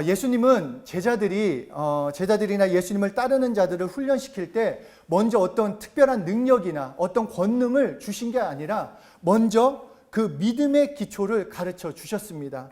예수님은 제자들이나 예수님을 따르는 자들을 훈련시킬 때 먼저 어떤 특별한 능력이나 어떤 권능을 주신 게 아니라 먼저 그 믿음의 기초를 가르쳐 주셨습니다.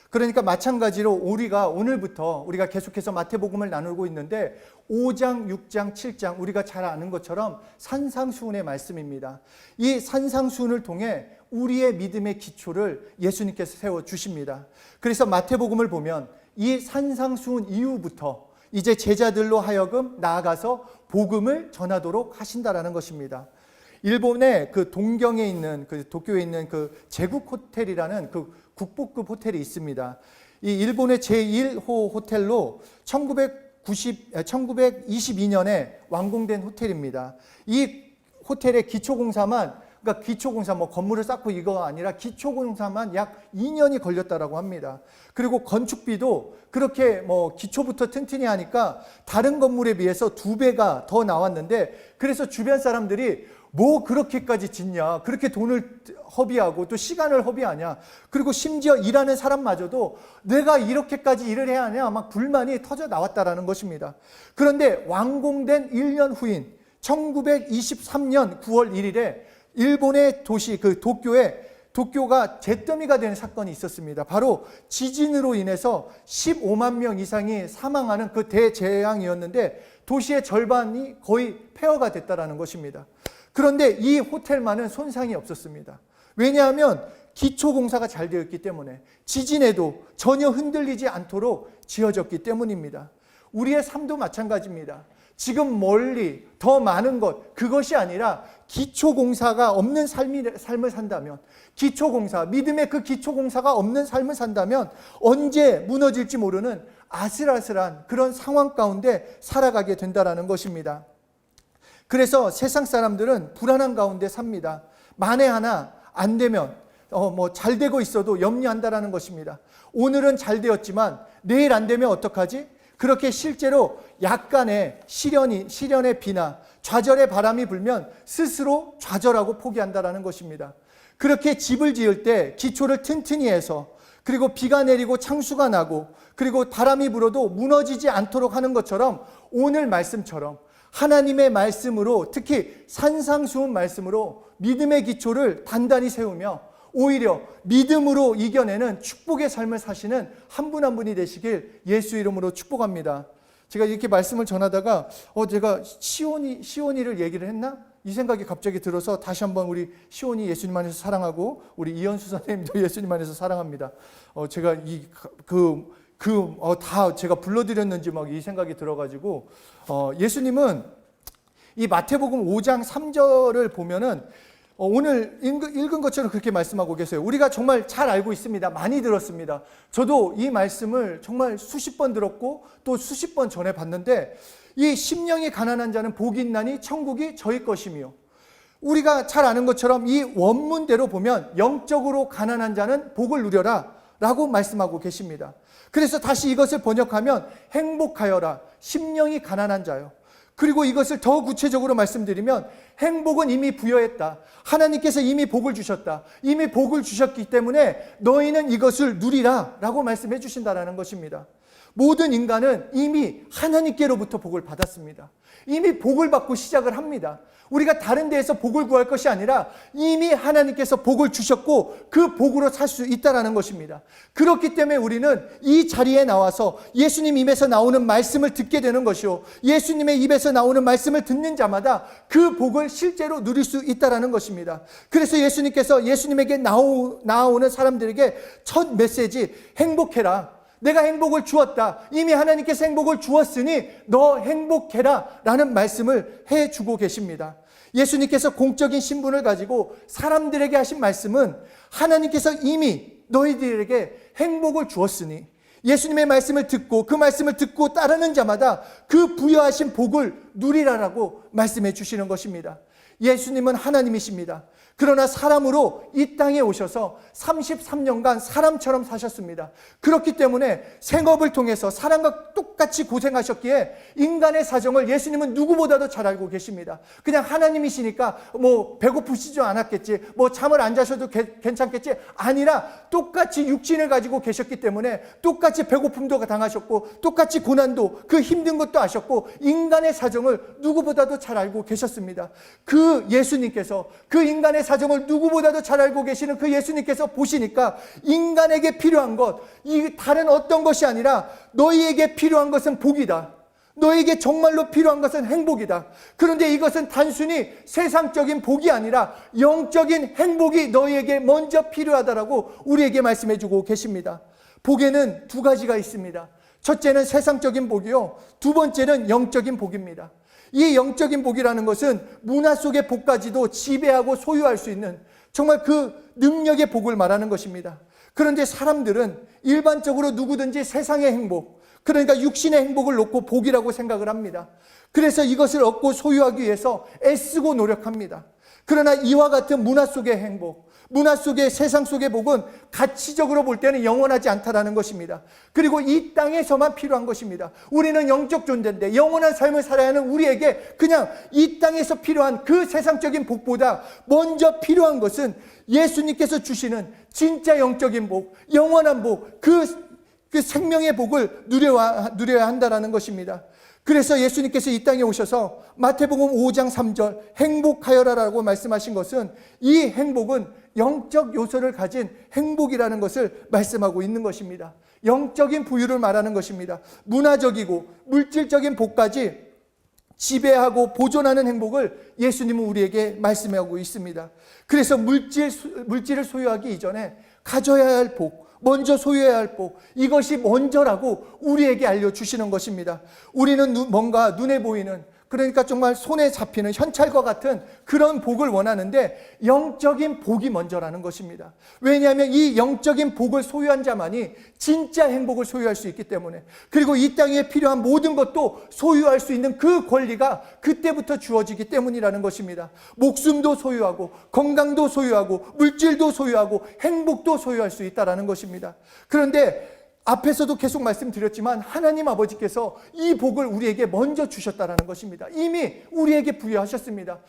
그러니까 마찬가지로 오늘부터 우리가 계속해서 마태복음을 나누고 있는데 5장, 6장, 7장 우리가 잘 아는 것처럼 산상수훈의 말씀입니다. 이 산상수훈을 통해 우리의 믿음의 기초를 예수님께서 세워주십니다. 그래서 마태복음을 보면 이 산상수훈 이후부터 이제 제자들로 하여금 나아가서 복음을 전하도록 하신다라는 것입니다. 일본의 그 동경에 있는 그 도쿄에 있는 그 제국 호텔이라는 그 국보급 호텔이 있습니다. 이 일본의 제1호 호텔로 1922년에 완공된 호텔입니다. 이 호텔의 기초공사만 그러니까 기초공사 건물을 쌓고 이거 아니라 기초공사만 약 2년이 걸렸다라고 합니다. 그리고 건축비도 그렇게 기초부터 튼튼히 하니까 다른 건물에 비해서 2배가 더 나왔는데 그래서 주변 사람들이 뭐 그렇게까지 짓냐, 그렇게 돈을 허비하고 또 시간을 허비하냐, 그리고 심지어 일하는 사람마저도 내가 이렇게까지 일을 해야 하냐 막 불만이 터져 나왔다라는 것입니다. 그런데 완공된 1년 후인 1923년 9월 1일에 일본의 도시 도쿄가 잿더미가 되는 사건이 있었습니다. 바로 지진으로 인해서 15만 명 이상이 사망하는 그 대재앙이었는데 도시의 절반이 거의 폐허가 됐다라는 것입니다. 그런데 이 호텔만은 손상이 없었습니다. 왜냐하면 기초공사가 잘 되었기 때문에 지진에도 전혀 흔들리지 않도록 지어졌기 때문입니다. 우리의 삶도 마찬가지입니다. 지금 멀리 더 많은 것, 그것이 아니라 기초공사가 없는 삶을 산다면, 믿음의 그 기초공사가 없는 삶을 산다면 언제 무너질지 모르는 아슬아슬한 그런 상황 가운데 살아가게 된다는 것입니다. 그래서 세상 사람들은 불안한 가운데 삽니다. 만에 하나 안 되면 잘 되고 있어도 염려한다라는 것입니다. 오늘은 잘 되었지만 내일 안 되면 어떡하지? 그렇게 실제로 약간의 시련의 비나 좌절의 바람이 불면 스스로 좌절하고 포기한다라는 것입니다. 그렇게 집을 지을 때 기초를 튼튼히 해서 그리고 비가 내리고 창수가 나고 그리고 바람이 불어도 무너지지 않도록 하는 것처럼 오늘 말씀처럼 하나님의 말씀으로 특히 산상수훈 말씀으로 믿음의 기초를 단단히 세우며 오히려 믿음으로 이겨내는 축복의 삶을 사시는 한 분 한 분이 되시길 예수 이름으로 축복합니다. 제가 이렇게 말씀을 전하다가 제가 시온이를 얘기를 했나? 이 생각이 갑자기 들어서 다시 한번 우리 시온이 예수님 안에서 사랑하고 우리 이현수 선생님도 예수님 안에서 사랑합니다. 제가 다 제가 불러드렸는지 막 이 생각이 들어가지고 예수님은 이 마태복음 5장 3절을 보면은 오늘 읽은 것처럼 그렇게 말씀하고 계세요. 우리가 정말 잘 알고 있습니다. 많이 들었습니다. 저도 이 말씀을 정말 수십 번 들었고 또 수십 번 전해 봤는데 이 심령이 가난한 자는 복이 있나니 천국이 저희 것이며 우리가 잘 아는 것처럼 이 원문대로 보면 영적으로 가난한 자는 복을 누려라 라고 말씀하고 계십니다. 그래서 다시 이것을 번역하면 행복하여라 심령이 가난한 자요. 그리고 이것을 더 구체적으로 말씀드리면 행복은 이미 부여했다. 하나님께서 이미 복을 주셨다. 이미 복을 주셨기 때문에 너희는 이것을 누리라 라고 말씀해 주신다는 것입니다. 모든 인간은 이미 하나님께로부터 복을 받았습니다. 이미 복을 받고 시작을 합니다. 우리가 다른 데에서 복을 구할 것이 아니라 이미 하나님께서 복을 주셨고 그 복으로 살 수 있다는 것입니다. 그렇기 때문에 우리는 이 자리에 나와서 예수님 입에서 나오는 말씀을 듣게 되는 것이요 예수님의 입에서 나오는 말씀을 듣는 자마다 그 복을 실제로 누릴 수 있다는 것입니다. 그래서 예수님께서 예수님에게 나오는 사람들에게 첫 메시지 행복해라. 내가 행복을 주었다. 이미 하나님께서 행복을 주었으니 너 행복해라 라는 말씀을 해주고 계십니다. 예수님께서 공적인 신분을 가지고 사람들에게 하신 말씀은 하나님께서 이미 너희들에게 행복을 주었으니 예수님의 말씀을 듣고 그 말씀을 듣고 따르는 자마다 그 부여하신 복을 누리라라고 말씀해 주시는 것입니다. 예수님은 하나님이십니다. 그러나 사람으로 이 땅에 오셔서 33년간 사람처럼 사셨습니다. 그렇기 때문에 생업을 통해서 사람과 똑같이 고생하셨기에 인간의 사정을 예수님은 누구보다도 잘 알고 계십니다. 그냥 하나님이시니까 뭐 배고프시지 않았겠지, 뭐 잠을 안 자셔도 괜찮겠지, 아니라 똑같이 육신을 가지고 계셨기 때문에 똑같이 배고픔도 당하셨고 똑같이 고난도, 그 힘든 것도 아셨고 인간의 사정을 누구보다도 잘 알고 계셨습니다. 그 예수님께서, 그 인간의 사정을 누구보다도 잘 알고 계시는 그 예수님께서 보시니까 인간에게 필요한 것, 이 다른 어떤 것이 아니라 너희에게 필요한 것은 복이다. 너에게 정말로 필요한 것은 행복이다. 그런데 이것은 단순히 세상적인 복이 아니라 영적인 행복이 너희에게 먼저 필요하다라고 우리에게 말씀해 주고 계십니다. 복에는 두 가지가 있습니다. 첫째는 세상적인 복이요, 두 번째는 영적인 복입니다. 이 영적인 복이라는 것은 문화 속의 복까지도 지배하고 소유할 수 있는 정말 그 능력의 복을 말하는 것입니다. 그런데 사람들은 일반적으로 누구든지 세상의 행복, 그러니까 육신의 행복을 놓고 복이라고 생각을 합니다. 그래서 이것을 얻고 소유하기 위해서 애쓰고 노력합니다. 그러나 이와 같은 문화 속의 행복, 문화 속의 세상 속의 복은 가치적으로 볼 때는 영원하지 않다라는 것입니다. 그리고 이 땅에서만 필요한 것입니다. 우리는 영적 존재인데 영원한 삶을 살아야 하는 우리에게 그냥 이 땅에서 필요한 그 세상적인 복보다 먼저 필요한 것은 예수님께서 주시는 진짜 영적인 복, 영원한 복, 그 생명의 복을 누려야 한다라는 것입니다. 그래서 예수님께서 이 땅에 오셔서 마태복음 5장 3절 행복하여라라고 말씀하신 것은 이 행복은 영적 요소를 가진 행복이라는 것을 말씀하고 있는 것입니다. 영적인 부유를 말하는 것입니다. 문화적이고 물질적인 복까지 지배하고 보존하는 행복을 예수님은 우리에게 말씀하고 있습니다. 그래서 물질을 소유하기 이전에 가져야 할 복, 먼저 소유해야 할 복, 이것이 먼저라고 우리에게 알려주시는 것입니다. 우리는 뭔가 눈에 보이는, 그러니까 정말 손에 잡히는 현찰과 같은 그런 복을 원하는데 영적인 복이 먼저라는 것입니다. 왜냐하면 이 영적인 복을 소유한 자만이 진짜 행복을 소유할 수 있기 때문에, 그리고 이 땅에 필요한 모든 것도 소유할 수 있는 그 권리가 그때부터 주어지기 때문이라는 것입니다. 목숨도 소유하고 건강도 소유하고 물질도 소유하고 행복도 소유할 수 있다는 것입니다. 그런데 앞에서도 계속 말씀드렸지만 하나님 아버지께서 이 복을 우리에게 먼저 주셨다는 것입니다. 이미 우리에게 부여하셨습니다.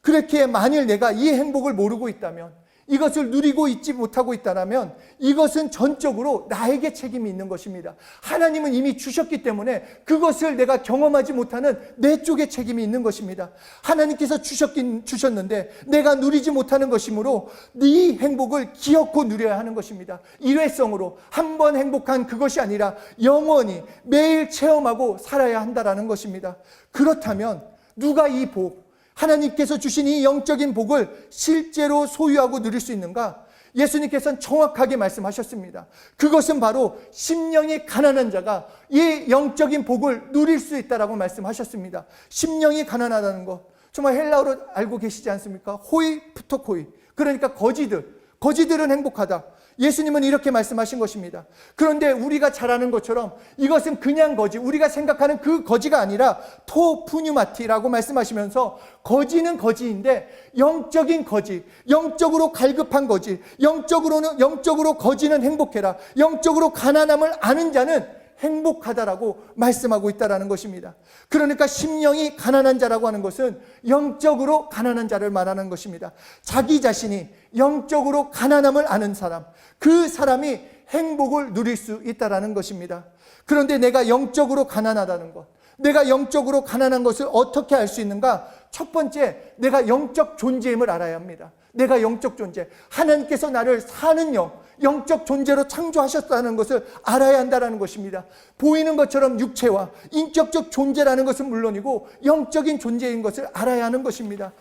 그렇게 만일 내가 이 행복을 모르고 있다면, 이것을 누리고 있지 못하고 있다면 이것은 전적으로 나에게 책임이 있는 것입니다. 하나님은 이미 주셨기 때문에 그것을 내가 경험하지 못하는 내 쪽에 책임이 있는 것입니다. 하나님께서 주셨는데 내가 누리지 못하는 것이므로 네 행복을 기어코 누려야 하는 것입니다. 일회성으로 한 번 행복한 그것이 아니라 영원히 매일 체험하고 살아야 한다는 것입니다. 그렇다면 누가 이 복, 하나님께서 주신 이 영적인 복을 실제로 소유하고 누릴 수 있는가? 예수님께서는 정확하게 말씀하셨습니다. 그것은 바로 심령이 가난한 자가 이 영적인 복을 누릴 수 있다라고 말씀하셨습니다. 심령이 가난하다는 것, 정말 헬라어로 알고 계시지 않습니까? 호이 프토코이, 그러니까 거지들은 행복하다. 예수님은 이렇게 말씀하신 것입니다. 그런데 우리가 잘 아는 것처럼 이것은 그냥 거지, 우리가 생각하는 그 거지가 아니라 토푸뉴마티라고 말씀하시면서 거지는 거지인데 영적인 거지, 영적으로 갈급한 거지, 영적으로 거지는 행복해라, 영적으로 가난함을 아는 자는 행복하다라고 말씀하고 있다는 것입니다. 그러니까 심령이 가난한 자라고 하는 것은 영적으로 가난한 자를 말하는 것입니다. 자기 자신이 영적으로 가난함을 아는 사람, 그 사람이 행복을 누릴 수 있다는 것입니다. 그런데 내가 영적으로 가난하다는 것, 내가 영적으로 가난한 것을 어떻게 알 수 있는가? 첫 번째, 내가 영적 존재임을 알아야 합니다. 내가 영적 존재, 하나님께서 나를 사는 영적 존재로 창조하셨다는 것을 알아야 한다는 것입니다. 보이는 것처럼 육체와 인격적 존재라는 것은 물론이고 영적인 존재인 것을 알아야 하는 것입니다.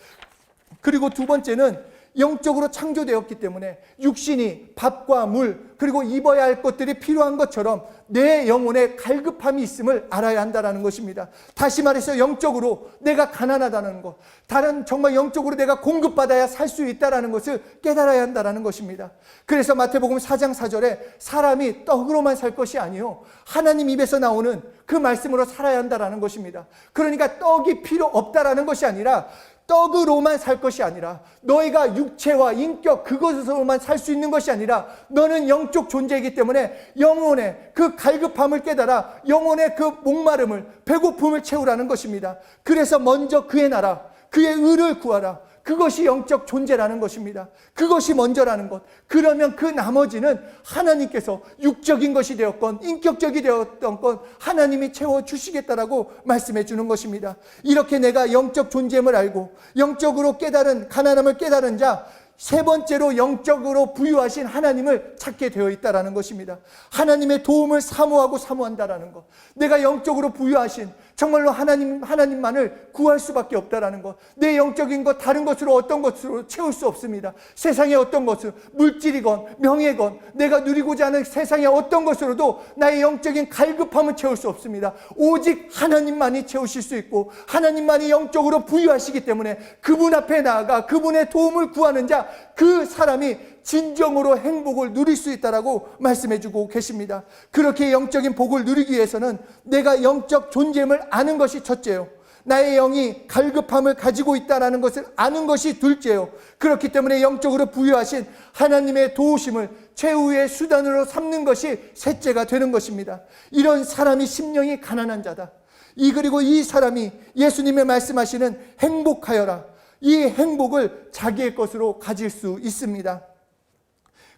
그리고 두 번째는 영적으로 창조되었기 때문에 육신이 밥과 물, 그리고 입어야 할 것들이 필요한 것처럼 내 영혼에 갈급함이 있음을 알아야 한다는 것입니다. 다시 말해서 영적으로 내가 가난하다는 것, 다른 정말 영적으로 내가 공급받아야 살 수 있다는 것을 깨달아야 한다는 것입니다. 그래서 마태복음 4장 4절에 사람이 떡으로만 살 것이 아니요 하나님 입에서 나오는 그 말씀으로 살아야 한다는 것입니다. 그러니까 떡이 필요 없다라는 것이 아니라 떡으로만 살 것이 아니라, 너희가 육체와 인격 그것으로만 살 수 있는 것이 아니라, 너는 영적 존재이기 때문에 영혼의 그 갈급함을 깨달아 영혼의 그 목마름을, 배고픔을 채우라는 것입니다. 그래서 먼저 그의 나라, 그의 의를 구하라. 그것이 영적 존재라는 것입니다. 그것이 먼저라는 것. 그러면 그 나머지는 하나님께서 육적인 것이 되었건 인격적이 되었던 건 하나님이 채워주시겠다라고 말씀해 주는 것입니다. 이렇게 내가 영적 존재임을 알고 영적으로 깨달은, 가난함을 깨달은 자, 세 번째로 영적으로 부유하신 하나님을 찾게 되어 있다라는 것입니다. 하나님의 도움을 사모하고 사모한다라는 것. 내가 영적으로 부유하신, 정말로 하나님만을 구할 수밖에 없다라는 것. 내 영적인 것 다른 것으로, 어떤 것으로 채울 수 없습니다. 세상의 어떤 것을, 물질이건 명예건 내가 누리고자 하는 세상의 어떤 것으로도 나의 영적인 갈급함을 채울 수 없습니다. 오직 하나님만이 채우실 수 있고 하나님만이 영적으로 부유하시기 때문에 그분 앞에 나아가 그분의 도움을 구하는 자, 그 사람이 진정으로 행복을 누릴 수 있다라고 말씀해 주고 계십니다. 그렇게 영적인 복을 누리기 위해서는 내가 영적 존재임을 아는 것이 첫째요, 나의 영이 갈급함을 가지고 있다는 것을 아는 것이 둘째요, 그렇기 때문에 영적으로 부유하신 하나님의 도우심을 최후의 수단으로 삼는 것이 셋째가 되는 것입니다. 이런 사람이 심령이 가난한 자다. 그리고 이 사람이 예수님의 말씀하시는 행복하여라, 이 행복을 자기의 것으로 가질 수 있습니다.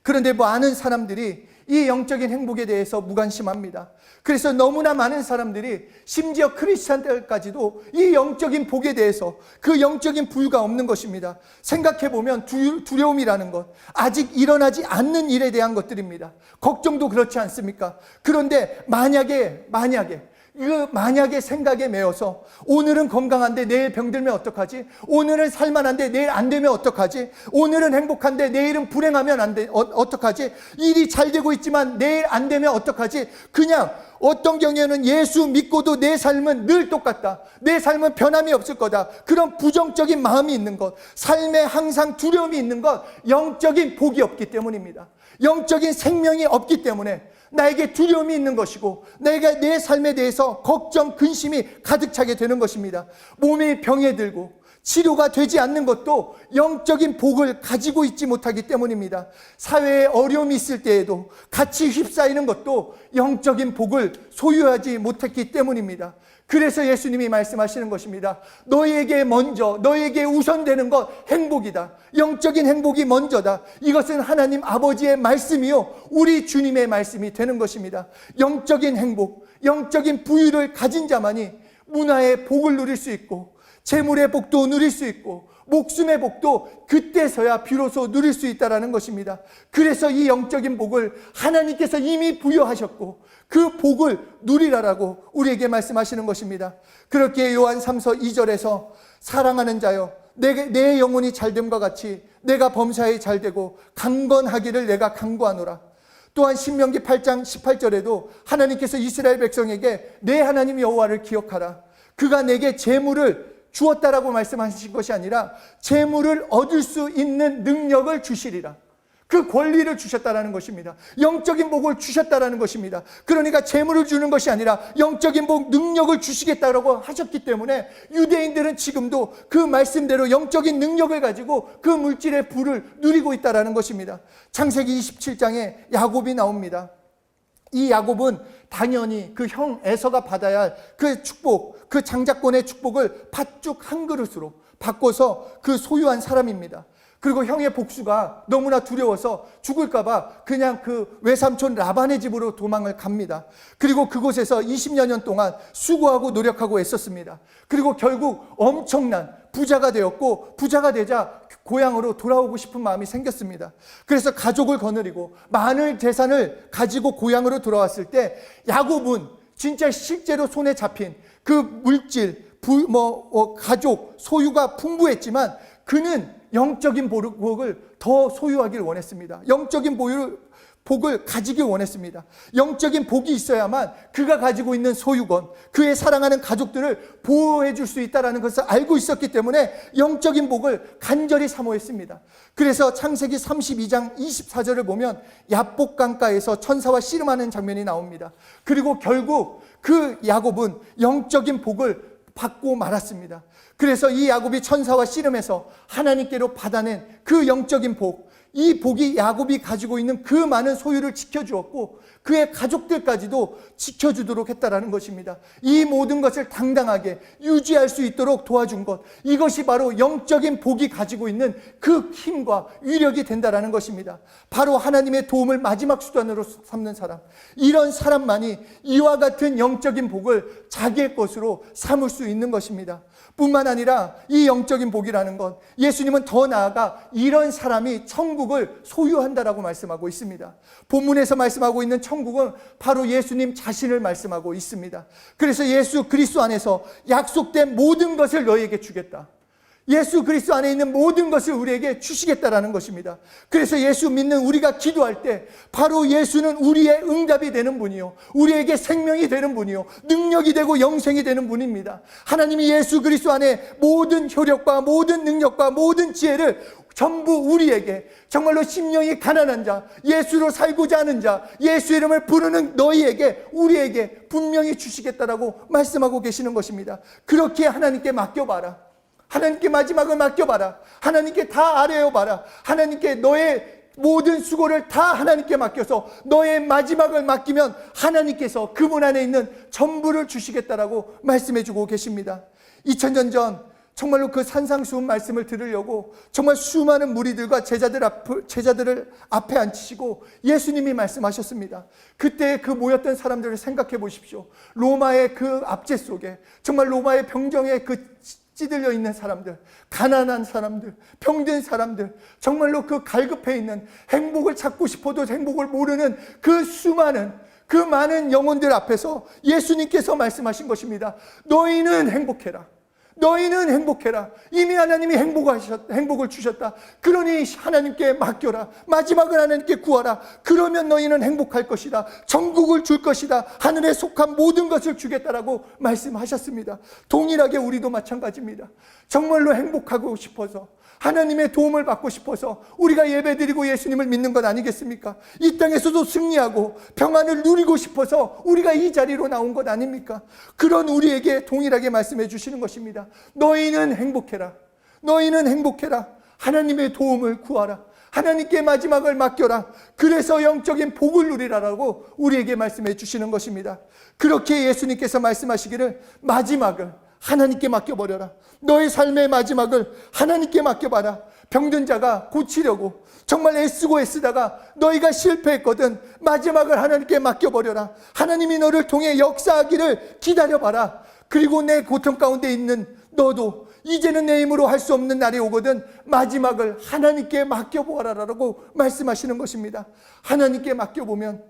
그런데 많은 사람들이 이 영적인 행복에 대해서 무관심합니다. 그래서 너무나 많은 사람들이, 심지어 크리스찬들까지도 이 영적인 복에 대해서, 그 영적인 부유가 없는 것입니다. 생각해보면 두려움이라는 것, 아직 일어나지 않는 일에 대한 것들입니다. 걱정도 그렇지 않습니까? 그런데 만약에 생각에 매여서 오늘은 건강한데 내일 병들면 어떡하지? 오늘은 살만한데 내일 안 되면 어떡하지? 오늘은 행복한데 내일은 불행하면 어떡하지? 일이 잘 되고 있지만 내일 안 되면 어떡하지? 그냥 어떤 경우에는 예수 믿고도 내 삶은 늘 똑같다, 내 삶은 변함이 없을 거다, 그런 부정적인 마음이 있는 것, 삶에 항상 두려움이 있는 것, 영적인 복이 없기 때문입니다. 영적인 생명이 없기 때문에 나에게 두려움이 있는 것이고, 내가 내 삶에 대해서 걱정, 근심이 가득 차게 되는 것입니다. 몸이 병에 들고 치료가 되지 않는 것도 영적인 복을 가지고 있지 못하기 때문입니다. 사회에 어려움이 있을 때에도 같이 휩싸이는 것도 영적인 복을 소유하지 못했기 때문입니다. 그래서 예수님이 말씀하시는 것입니다. 너희에게 우선되는 것 행복이다. 영적인 행복이 먼저다. 이것은 하나님 아버지의 말씀이요, 우리 주님의 말씀이 되는 것입니다. 영적인 행복, 영적인 부유를 가진 자만이 문화의 복을 누릴 수 있고, 재물의 복도 누릴 수 있고, 목숨의 복도 그때서야 비로소 누릴 수 있다는 것입니다. 그래서 이 영적인 복을 하나님께서 이미 부여하셨고 그 복을 누리라라고 우리에게 말씀하시는 것입니다. 그렇게 요한 3서 2절에서 사랑하는 자여, 내 영혼이 잘됨과 같이 내가 범사에 잘되고 강건하기를 내가 간구하노라. 또한 신명기 8장 18절에도 하나님께서 이스라엘 백성에게 내 하나님 여호와를 기억하라. 그가 내게 재물을 주었다라고 말씀하신 것이 아니라 재물을 얻을 수 있는 능력을 주시리라. 그 권리를 주셨다라는 것입니다. 영적인 복을 주셨다라는 것입니다. 그러니까 재물을 주는 것이 아니라 영적인 복, 능력을 주시겠다라고 하셨기 때문에 유대인들은 지금도 그 말씀대로 영적인 능력을 가지고 그 물질의 부를 누리고 있다라는 것입니다. 창세기 27장에 야곱이 나옵니다. 이 야곱은 당연히 그 형 에서가 받아야 할 그 축복, 그 장자권의 축복을 팥죽 한 그릇으로 바꿔서 그 소유한 사람입니다. 그리고 형의 복수가 너무나 두려워서 죽을까봐 그냥 그 외삼촌 라반의 집으로 도망을 갑니다. 그리고 그곳에서 20여 년 동안 수고하고 노력하고 애썼습니다. 그리고 결국 엄청난 부자가 되었고, 부자가 되자 고향으로 돌아오고 싶은 마음이 생겼습니다. 그래서 가족을 거느리고 많은 재산을 가지고 고향으로 돌아왔을 때 야곱은 진짜 실제로 손에 잡힌 그 물질, 가족, 소유가 풍부했지만 그는 영적인 복을 더 소유하기를 원했습니다. 영적인 복을 가지길 원했습니다. 영적인 복이 있어야만 그가 가지고 있는 소유권, 그의 사랑하는 가족들을 보호해 줄 수 있다는 것을 알고 있었기 때문에 영적인 복을 간절히 사모했습니다. 그래서 창세기 32장 24절을 보면 야복 강가에서 천사와 씨름하는 장면이 나옵니다. 그리고 결국 그 야곱은 영적인 복을 받고 말았습니다. 그래서 이 야곱이 천사와 씨름해서 하나님께로 받아낸 그 영적인 복, 이 복이 야곱이 가지고 있는 그 많은 소유를 지켜주었고 그의 가족들까지도 지켜주도록 했다라는 것입니다. 이 모든 것을 당당하게 유지할 수 있도록 도와준 것, 이것이 바로 영적인 복이 가지고 있는 그 힘과 위력이 된다라는 것입니다. 바로 하나님의 도움을 마지막 수단으로 삼는 사람, 이런 사람만이 이와 같은 영적인 복을 자기의 것으로 삼을 수 있는 것입니다. 뿐만 아니라 이 영적인 복이라는 것, 예수님은 더 나아가 이런 사람이 천국을 소유한다라고 말씀하고 있습니다. 본문에서 말씀하고 있는 천국은 바로 예수님 자신을 말씀하고 있습니다. 그래서 예수 그리스도 안에서 약속된 모든 것을 너희에게 주겠다. 예수 그리스도 안에 있는 모든 것을 우리에게 주시겠다라는 것입니다. 그래서 예수 믿는 우리가 기도할 때 바로 예수는 우리의 응답이 되는 분이요, 우리에게 생명이 되는 분이요, 능력이 되고 영생이 되는 분입니다. 하나님이 예수 그리스도 안에 모든 효력과 모든 능력과 모든 지혜를 전부 우리에게, 정말로 심령이 가난한 자, 예수로 살고자 하는 자, 예수 이름을 부르는 너희에게, 우리에게 분명히 주시겠다라고 말씀하고 계시는 것입니다. 그렇게 하나님께 맡겨봐라. 하나님께 마지막을 맡겨봐라. 하나님께 다 아뢰어봐라. 하나님께 너의 모든 수고를 다 하나님께 맡겨서 너의 마지막을 맡기면 하나님께서 그분 안에 있는 전부를 주시겠다라고 말씀해주고 계십니다. 2000년 전 정말로 그 산상수훈 말씀을 들으려고 정말 수많은 무리들과 제자들을 앞에 앉히시고 예수님이 말씀하셨습니다. 그때 그 모였던 사람들을 생각해 보십시오. 로마의 그 압제 속에, 정말 로마의 병정에 그 찌들려 있는 사람들, 가난한 사람들, 병든 사람들, 정말로 그 갈급해 있는, 행복을 찾고 싶어도 행복을 모르는 그 수많은, 그 많은 영혼들 앞에서 예수님께서 말씀하신 것입니다. 너희는 행복해라. 너희는 행복해라. 이미 하나님이 행복을 주셨다. 그러니 하나님께 맡겨라. 마지막을 하나님께 구하라. 그러면 너희는 행복할 것이다. 천국을 줄 것이다. 하늘에 속한 모든 것을 주겠다라고 말씀하셨습니다. 동일하게 우리도 마찬가지입니다. 정말로 행복하고 싶어서, 하나님의 도움을 받고 싶어서 우리가 예배드리고 예수님을 믿는 것 아니겠습니까? 이 땅에서도 승리하고 평안을 누리고 싶어서 우리가 이 자리로 나온 것 아닙니까? 그런 우리에게 동일하게 말씀해 주시는 것입니다. 너희는 행복해라. 너희는 행복해라. 하나님의 도움을 구하라. 하나님께 마지막을 맡겨라. 그래서 영적인 복을 누리라라고 우리에게 말씀해 주시는 것입니다. 그렇게 예수님께서 말씀하시기를 마지막을 하나님께 맡겨버려라. 너의 삶의 마지막을 하나님께 맡겨봐라. 병든 자가 고치려고 정말 애쓰다가 너희가 실패했거든, 마지막을 하나님께 맡겨버려라. 하나님이 너를 통해 역사하기를 기다려봐라. 그리고 내 고통 가운데 있는 너도 이제는 내 힘으로 할 수 없는 날이 오거든 마지막을 하나님께 맡겨보아라라고 말씀하시는 것입니다. 하나님께 맡겨보면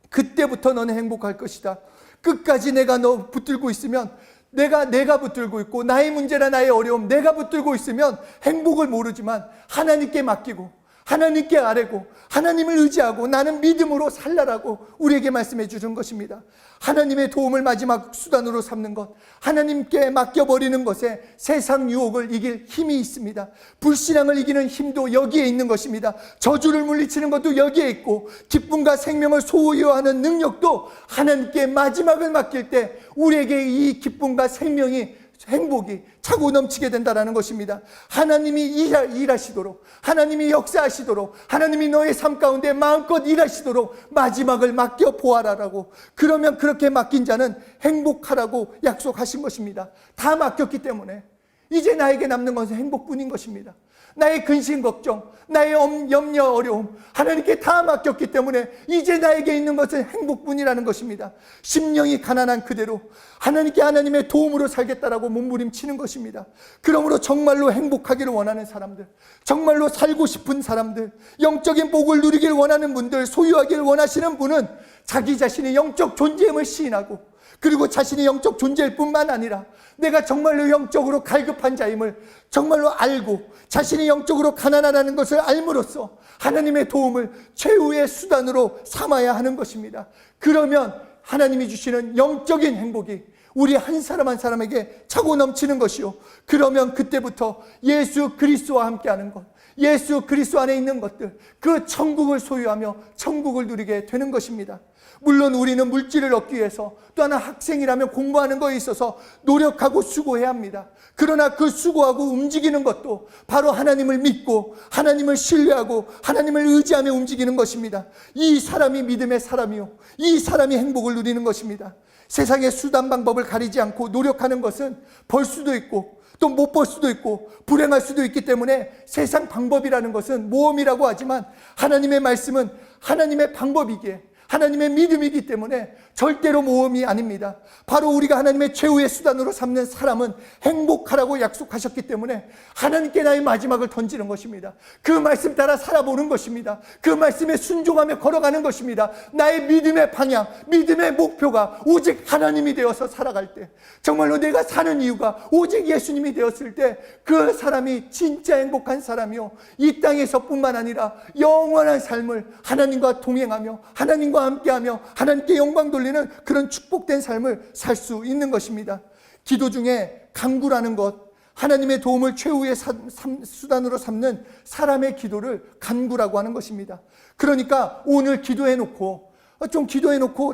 그때부터 너는 행복할 것이다. 끝까지 내가 너 붙들고 있으면, 내가 붙들고 있고 나의 문제나 나의 어려움 내가 붙들고 있으면 행복을 모르지만 하나님께 맡기고 하나님께 아뢰고 하나님을 의지하고 나는 믿음으로 살라라고 우리에게 말씀해 주는 것입니다. 하나님의 도움을 마지막 수단으로 삼는 것, 하나님께 맡겨버리는 것에 세상 유혹을 이길 힘이 있습니다. 불신앙을 이기는 힘도 여기에 있는 것입니다. 저주를 물리치는 것도 여기에 있고 기쁨과 생명을 소유하는 능력도 하나님께 마지막을 맡길 때 우리에게 이 기쁨과 생명이, 행복이 차고 넘치게 된다는 것입니다. 하나님이 일하시도록, 하나님이 역사하시도록, 하나님이 너의 삶 가운데 마음껏 일하시도록 마지막을 맡겨보아라라고, 그러면 그렇게 맡긴 자는 행복하라고 약속하신 것입니다. 다 맡겼기 때문에 이제 나에게 남는 것은 행복뿐인 것입니다. 나의 근심 걱정, 나의 염려 어려움 하나님께 다 맡겼기 때문에 이제 나에게 있는 것은 행복뿐이라는 것입니다. 심령이 가난한 그대로 하나님의 도움으로 살겠다라고 몸부림치는 것입니다. 그러므로 정말로 행복하기를 원하는 사람들, 정말로 살고 싶은 사람들, 영적인 복을 누리길 원하는 분들, 소유하기를 원하시는 분은 자기 자신의 영적 존재임을 시인하고, 그리고 자신의 영적 존재일 뿐만 아니라 내가 정말로 영적으로 갈급한 자임을 정말로 알고 자신이 영적으로 가난하다는 것을 알므로써 하나님의 도움을 최후의 수단으로 삼아야 하는 것입니다. 그러면 하나님이 주시는 영적인 행복이 우리 한 사람 한 사람에게 차고 넘치는 것이요, 그러면 그때부터 예수 그리스도와 함께하는 것, 예수 그리스도 안에 있는 것들, 그 천국을 소유하며 천국을 누리게 되는 것입니다. 물론 우리는 물질을 얻기 위해서, 또 하나 학생이라면 공부하는 것에 있어서 노력하고 수고해야 합니다. 그러나 그 수고하고 움직이는 것도 바로 하나님을 믿고 하나님을 신뢰하고 하나님을 의지하며 움직이는 것입니다. 이 사람이 믿음의 사람이요, 이 사람이 행복을 누리는 것입니다. 세상의 수단 방법을 가리지 않고 노력하는 것은 벌 수도 있고 또 못 벌 수도 있고 불행할 수도 있기 때문에 세상 방법이라는 것은 모험이라고 하지만, 하나님의 말씀은 하나님의 방법이기에 하나님의 믿음이기 때문에 절대로 모험이 아닙니다. 바로 우리가 하나님의 최후의 수단으로 삼는 사람은 행복하라고 약속하셨기 때문에 하나님께 나의 마지막을 던지는 것입니다. 그 말씀 따라 살아보는 것입니다. 그 말씀에 순종하며 걸어가는 것입니다. 나의 믿음의 방향, 믿음의 목표가 오직 하나님이 되어서 살아갈 때, 정말로 내가 사는 이유가 오직 예수님이 되었을 때, 그 사람이 진짜 행복한 사람이요, 이 땅에서뿐만 아니라 영원한 삶을 하나님과 동행하며 하나님과 함께하며 하나님께 영광 돌리는 그런 축복된 삶을 살 수 있는 것입니다. 기도 중에 간구라는 것, 하나님의 도움을 최후의 수단으로 삼는 사람의 기도를 간구라고 하는 것입니다. 그러니까 오늘 기도해놓고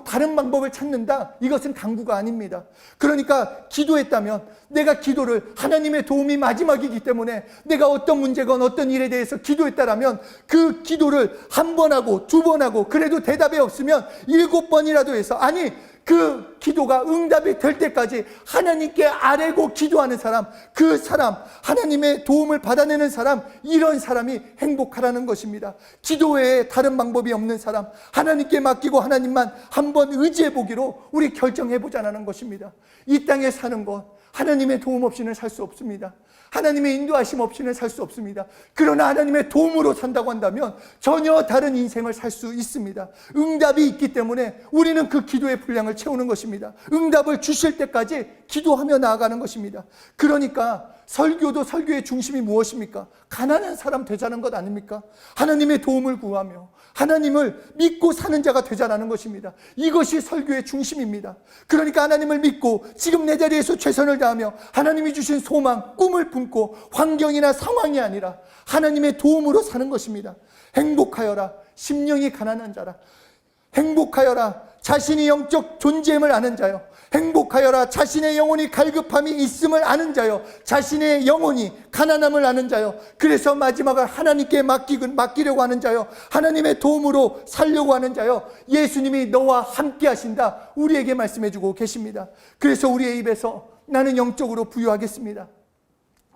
다른 방법을 찾는다, 이것은 간구가 아닙니다. 그러니까 기도했다면, 내가 기도를, 하나님의 도움이 마지막이기 때문에 내가 어떤 문제건 어떤 일에 대해서 기도했다라면 그 기도를 한 번 하고 두 번 하고, 그래도 대답이 없으면 7번이라도 해서, 아니 그 기도가 응답이 될 때까지 하나님께 아뢰고 기도하는 사람, 그 사람, 하나님의 도움을 받아내는 사람, 이런 사람이 행복하라는 것입니다. 기도 외에 다른 방법이 없는 사람, 하나님께 맡기고 하나님만 한번 의지해 보기로 우리 결정해 보자는 것입니다. 이 땅에 사는 것, 하나님의 도움 없이는 살 수 없습니다. 하나님의 인도하심 없이는 살 수 없습니다. 그러나 하나님의 도움으로 산다고 한다면 전혀 다른 인생을 살 수 있습니다. 응답이 있기 때문에 우리는 그 기도의 분량을 채우는 것입니다. 응답을 주실 때까지 기도하며 나아가는 것입니다. 그러니까 설교도 설교의 중심이 무엇입니까? 가난한 사람 되자는 것 아닙니까? 하나님의 도움을 구하며 하나님을 믿고 사는 자가 되자라는 것입니다. 이것이 설교의 중심입니다. 그러니까 하나님을 믿고 지금 내 자리에서 최선을 다하며 하나님이 주신 소망, 꿈을 품고 환경이나 상황이 아니라 하나님의 도움으로 사는 것입니다. 행복하여라 심령이 가난한 자라, 행복하여라 자신이 영적 존재임을 아는 자요, 행복하여라 자신의 영혼이 갈급함이 있음을 아는 자요, 자신의 영혼이 가난함을 아는 자요, 그래서 마지막을 하나님께 맡기려고 하는 자요, 하나님의 도움으로 살려고 하는 자요, 예수님이 너와 함께 하신다, 우리에게 말씀해 주고 계십니다. 그래서 우리의 입에서 나는 영적으로 부유하겠습니다,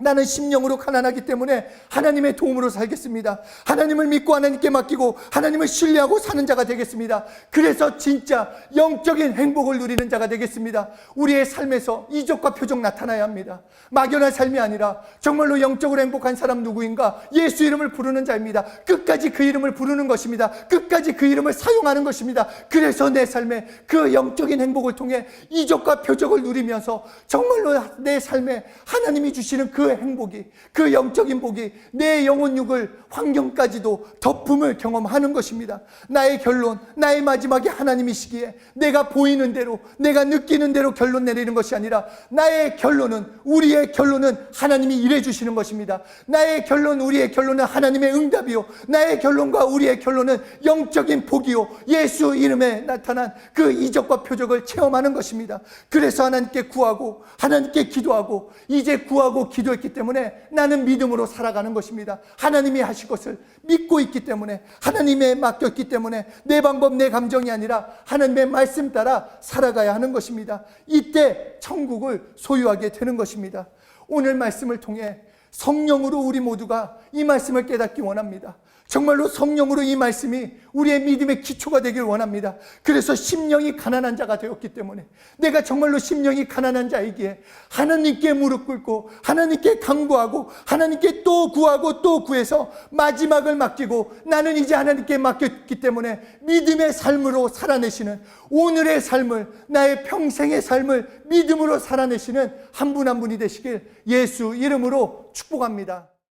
나는 심령으로 가난하기 때문에 하나님의 도움으로 살겠습니다, 하나님을 믿고 하나님께 맡기고 하나님을 신뢰하고 사는 자가 되겠습니다. 그래서 진짜 영적인 행복을 누리는 자가 되겠습니다. 우리의 삶에서 이적과 표적 나타나야 합니다. 막연한 삶이 아니라 정말로 영적으로 행복한 사람 누구인가? 예수 이름을 부르는 자입니다. 끝까지 그 이름을 부르는 것입니다. 끝까지 그 이름을 사용하는 것입니다. 그래서 내 삶에 그 영적인 행복을 통해 이적과 표적을 누리면서 정말로 내 삶에 하나님이 주시는 그 행복이, 그 영적인 복이 내 영혼육을 환경까지도 덮음을 경험하는 것입니다. 나의 결론, 나의 마지막이 하나님이시기에 내가 보이는 대로, 내가 느끼는 대로 결론 내리는 것이 아니라 나의 결론은, 우리의 결론은 하나님이 일해 주시는 것입니다. 나의 결론, 우리의 결론은 하나님의 응답이요, 나의 결론과 우리의 결론은 영적인 복이요, 예수 이름에 나타난 그 이적과 표적을 체험하는 것입니다. 그래서 하나님께 구하고 하나님께 기도하고, 이제 구하고 기도했기 때문에 나는 믿음으로 살아가는 것입니다. 하나님이 하실 것을 믿고 있기 때문에, 하나님에 맡겼기 때문에 내 방법, 내 감정이 아니라 하나님의 말씀 따라 살아가야 하는 것입니다. 이때 천국을 소유하게 되는 것입니다. 오늘 말씀을 통해 성령으로 우리 모두가 이 말씀을 깨닫기 원합니다. 정말로 성령으로 이 말씀이 우리의 믿음의 기초가 되길 원합니다. 그래서 심령이 가난한 자가 되었기 때문에, 내가 정말로 심령이 가난한 자이기에 하나님께 무릎 꿇고 하나님께 간구하고 하나님께 또 구하고 또 구해서 마지막을 맡기고, 나는 이제 하나님께 맡겼기 때문에 믿음의 삶으로 살아내시는, 오늘의 삶을, 나의 평생의 삶을 믿음으로 살아내시는 한 분 한 분이 되시길 예수 이름으로 축복합니다.